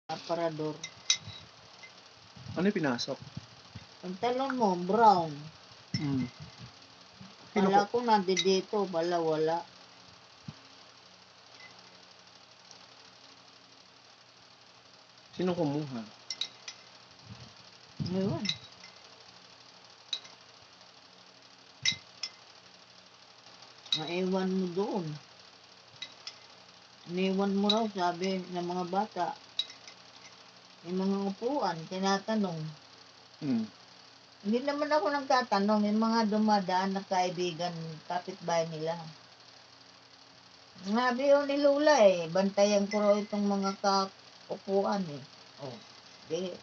Aparador. Ano yung pinasok? Ang talon mo, brown. Sino Kala ko nandito, bala wala. Sino kumuha? Ngayon. Naiwan mo doon. Iniwan mo raw, sabi ng mga bata. Yung mga upuan, tinatanong. Hindi naman ako nagtatanong, yung mga dumadaan na kaibigan, kapitbahay nila. Sabi yun ni Lula bantayan ko raw itong mga upuan Oh, di.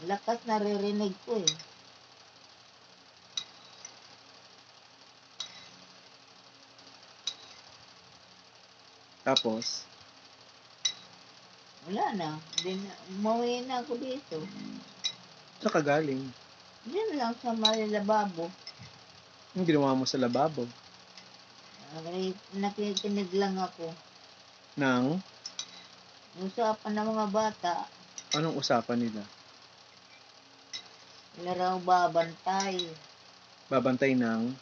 Lakas naririnig ko Tapos? Wala na. Umuwi na ako dito. Saan ka galing? Diyan lang sa lababo. Anong ginawa mo sa lababo? Nakikinig lang ako. Nang? Usapan ng mga bata. Anong usapan nila? Sila raw babantay. Babantay ng?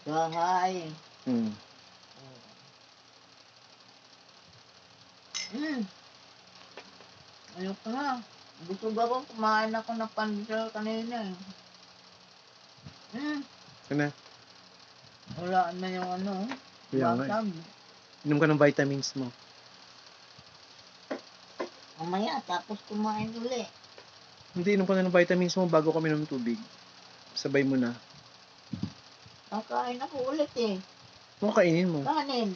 Bahay. Ano ka na? Busog ako, kumain ako ng pandesal kanina Ano? Wala na yung basag. Inom ka ng vitamins mo. Mamaya, tapos kumain uli. Hindi, inom ka na ng vitamins mo bago kami ng tubig. Sabay mo na. Kakain ako ulit Ano kainin mo? Kanin.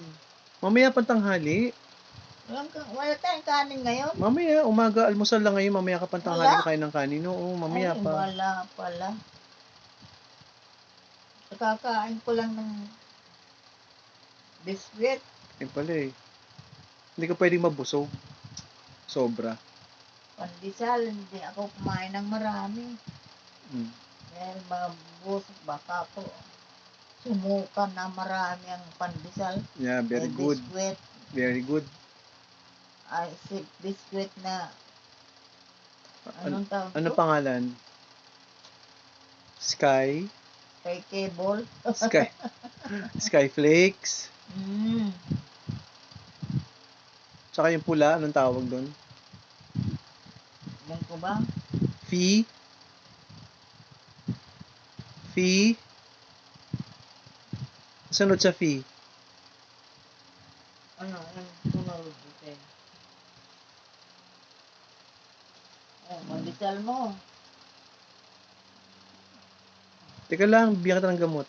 Mamaya pantanghali. Wala tayong kanin ngayon? Mamaya, umaga, almusal lang ngayon. Mamaya ka pantanghali kain ng kanin. Oo, mamaya pa. Wala pala. Kakain ko lang ng biscuit. Pala Hindi ka pwedeng mabusog. Sobra. Pandesal, hindi ako kumain ng marami. Dahil mabusog, baka po sumukan na marami ang pandesal. Yeah, very good. Biscuit. Very good. Biscuit na anong tawag Ano to? pangalan? Sky? Kay Cable. Sky Flakes? Tsaka yung pula, anong tawag doon? Yan ko ba? Fee? Sunod sa fee? Ano, yung sunod natin. Pandesal mo. Teka lang, bigyan kita ng gamot.